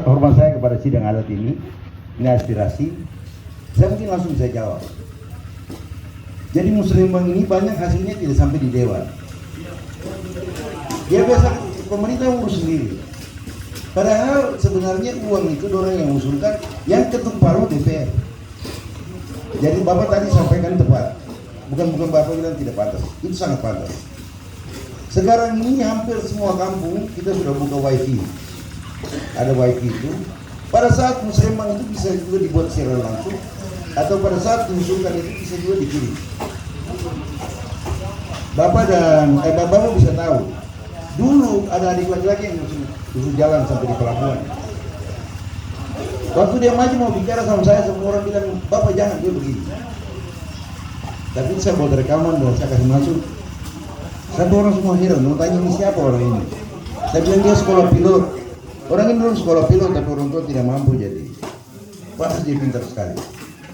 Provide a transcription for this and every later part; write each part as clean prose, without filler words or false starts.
hormat saya kepada sidang adat ini aspirasi, saya mungkin langsung saya jawab. Jadi musrembang ini banyak hasilnya tidak sampai di dewan. Dia biasa pemerintah urus sendiri. Padahal sebenarnya uang itu orang yang usulkan, yang ketuk palu DPR. Jadi Bapak tadi sampaikan tepat. Bukan Bapak bilang tidak pantas, itu sangat pantas. Sekarang ini hampir semua kampung kita sudah buka wifi. Ada wifi itu. Pada saat musrembang itu bisa juga dibuat secara langsung, atau pada saat diusulkan itu bisa juga dikirim. Bapak bisa tahu. Dulu ada adik laki-laki yang usul jalan sampai di pelabuhan. Waktu dia maju mau bicara sama saya, semua orang bilang, Bapak jangan, dia begini. Tapi saya buat rekaman dan saya kasih masuk. Satu orang semua heran, mau tanya ini siapa orang ini. Saya bilang dia sekolah pilot. Orang ini dulu sekolah pilot tapi orang tua tidak mampu jadi. Pasti dia pintar sekali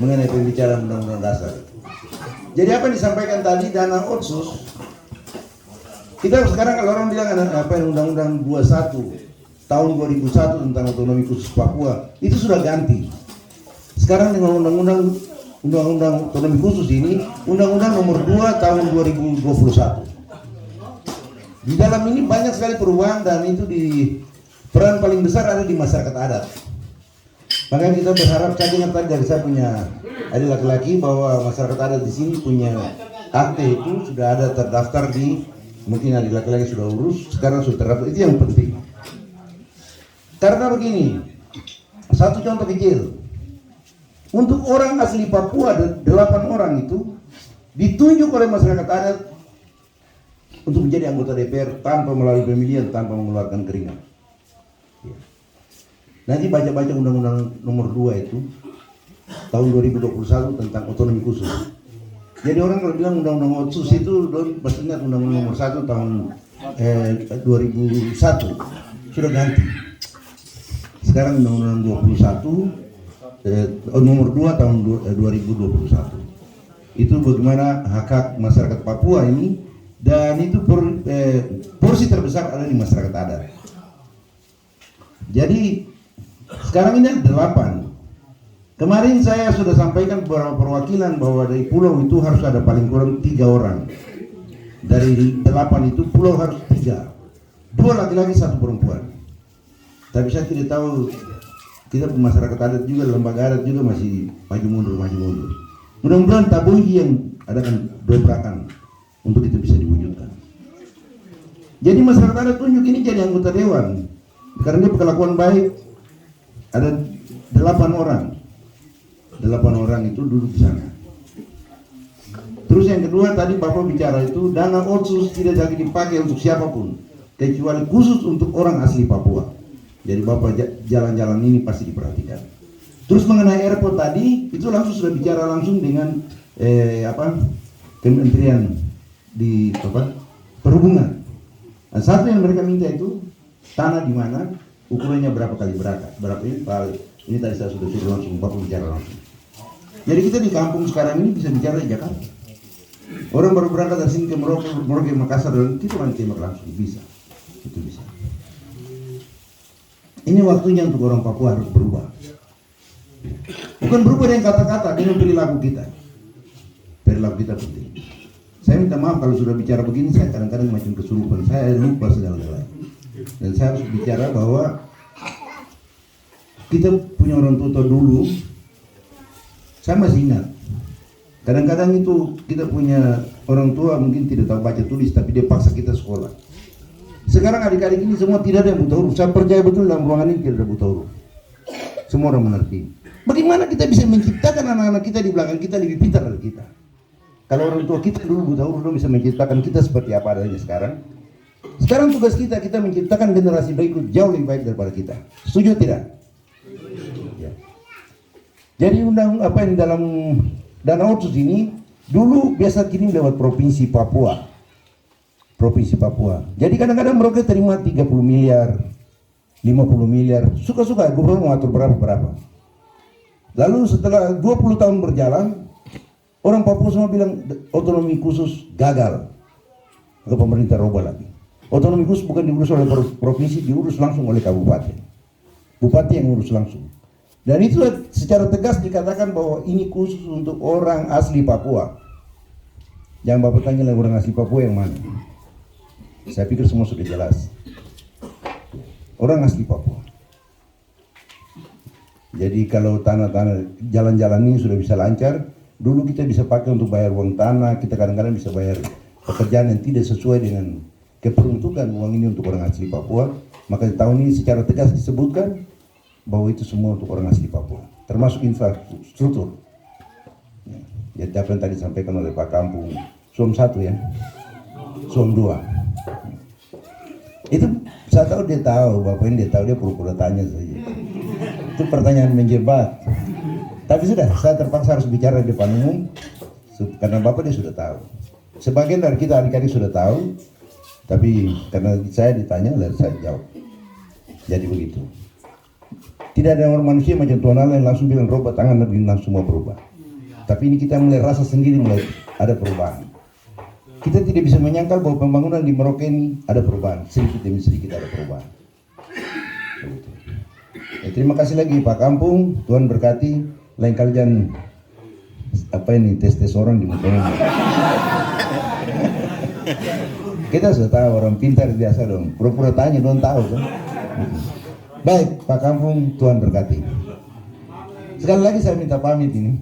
mengenai pembicaraan undang-undang dasar. Jadi apa yang disampaikan tadi, dana otsus. Kita sekarang kalau orang bilang apa yang undang-undang 21 tahun 2001 tentang otonomi khusus Papua itu sudah ganti. Sekarang dengan undang-undang otonomi khusus ini, undang-undang nomor 2 tahun 2021. Di dalam ini banyak sekali perubahan dan itu peran paling besar ada di masyarakat adat. Makanya kita berharap, saya ingat tadi dari saya punya adik laki-laki bahwa masyarakat adat di sini punya akte itu sudah ada terdaftar di, mungkin adik laki-laki sudah urus, sekarang sudah terdaftar, itu yang penting. Karena begini, satu contoh kecil, untuk orang asli Papua 8 orang itu ditunjuk oleh masyarakat adat untuk menjadi anggota DPR tanpa melalui pemilihan, tanpa mengeluarkan keringat. Nanti baca-baca undang-undang nomor 2 itu tahun 2021 tentang otonomi khusus. Jadi orang kalau bilang undang-undang otsus itu pasti ingat undang-undang nomor 1 tahun 2001 sudah ganti. Sekarang undang-undang 21 nomor 2 tahun 2021. Itu bagaimana hak-hak masyarakat Papua ini, dan itu porsi terbesar ada di masyarakat adat. Jadi sekarang ini ada 8. Kemarin saya sudah sampaikan beberapa perwakilan bahwa dari pulau itu harus ada paling kurang 3 orang. Dari 8 itu pulau harus 3. 2 laki-laki, 1 perempuan. Tapi saya tidak tahu, kita masyarakat adat juga, lembaga adat juga masih maju mundur. Mudah-mudahan tabungi yang adakan dobrakan untuk itu bisa diwujudkan. Jadi masyarakat adat tunjuk ini jadi anggota dewan karena dia berkelakuan baik. Ada 8 orang. 8 orang itu duduk di sana. Terus yang kedua tadi Bapak bicara itu dana otsus tidak lagi dipakai untuk siapapun kecuali khusus untuk orang asli Papua. Jadi Bapak jalan-jalan ini pasti diperhatikan. Terus mengenai airport tadi itu langsung sudah bicara langsung dengan Kementerian di Perhubungan. Nah, satu yang mereka minta itu tanah di mana, ukurannya berapa kali berapa ini tadi saya sudah suruh langsung Bapak bicara langsung. Jadi kita di kampung sekarang ini bisa bicara di Jakarta. Orang baru berangkat dari sini ke Merauke, Makassar, dan kita orang tembak langsung bisa. Itu bisa. Ini waktunya untuk orang Papua harus berubah. Bukan berubah dengan kata-kata, dengan perilaku kita. Perilaku kita penting. Saya minta maaf kalau sudah bicara begini, saya kadang-kadang macam kesurupan. Saya lupa segala-galanya. Dan saya harus bicara bahwa kita punya orang tua dulu. Saya masih ingat. Kadang-kadang itu kita punya orang tua mungkin tidak tahu baca tulis, tapi dia paksa kita sekolah. Sekarang adik-adik ini semua tidak ada yang buta huruf. Saya percaya betul dalam ruangan ini tidak ada buta huruf. Semua orang mengerti. Bagaimana kita bisa menciptakan anak-anak kita di belakang kita lebih pintar dari kita? Kalau orang tua kita dulu buta huruf, bisa menciptakan kita seperti apa adanya sekarang. Sekarang tugas kita menciptakan generasi berikut jauh lebih baik daripada kita. Setuju tidak? Ya. Jadi yang dalam dana otsus ini dulu biasa kirim lewat provinsi Papua. Jadi kadang-kadang mereka terima 30 miliar, 50 miliar, suka-suka gubernur mengatur berapa. Lalu setelah 20 tahun berjalan, orang Papua semua bilang otonomi khusus gagal. Maka pemerintah rubah lagi. Otonomi khusus bukan diurus oleh provinsi, diurus langsung oleh kabupaten. Bupati yang ngurus langsung. Dan itu secara tegas dikatakan bahwa ini khusus untuk orang asli Papua. Jangan Bapak tanya lagi orang asli Papua yang mana. Saya pikir semua sudah jelas. Orang asli Papua. Jadi kalau tanah-tanah jalan-jalan ini sudah bisa lancar, dulu kita bisa pakai untuk bayar uang tanah, kita kadang-kadang bisa bayar pekerjaan yang tidak sesuai dengan keperuntukan uang ini untuk orang asli Papua. Maka tahun ini secara tegas disebutkan bahwa itu semua untuk orang asli Papua, termasuk infrastruktur. Ya, jadi apa yang tadi disampaikan oleh Pak Kampung, Suam 1 ya, Suam 2. Itu saya tahu dia tahu, Bapak ini dia tahu, dia pura-pura tanya saja. Itu pertanyaan menjebak. Tapi sudah, saya terpaksa harus bicara di depan umum karena Bapak dia sudah tahu. Sebagian dari kita adik-adik sudah tahu, tapi karena saya ditanya, lalu saya jawab. Jadi begitu. Tidak ada orang manusia macam Tuhan Allah yang langsung bilang robot tangan dan langsung semua berubah. Tapi ini kita mulai rasa sendiri mulai ada perubahan. Kita tidak bisa menyangkal bahwa pembangunan di Merauke ini ada perubahan. Sedikit demi sedikit ada perubahan. Begitu. Ya, terima kasih lagi Pak Kampung, Tuhan berkati. Lain kali jangan apa ini tes orang di muka. Kita sudah tahu orang pintar biasa dong. Pura-pura tanya dong tahu kan. Baik Pak Kampung, Tuhan berkati. Sekali lagi saya minta pamit ini.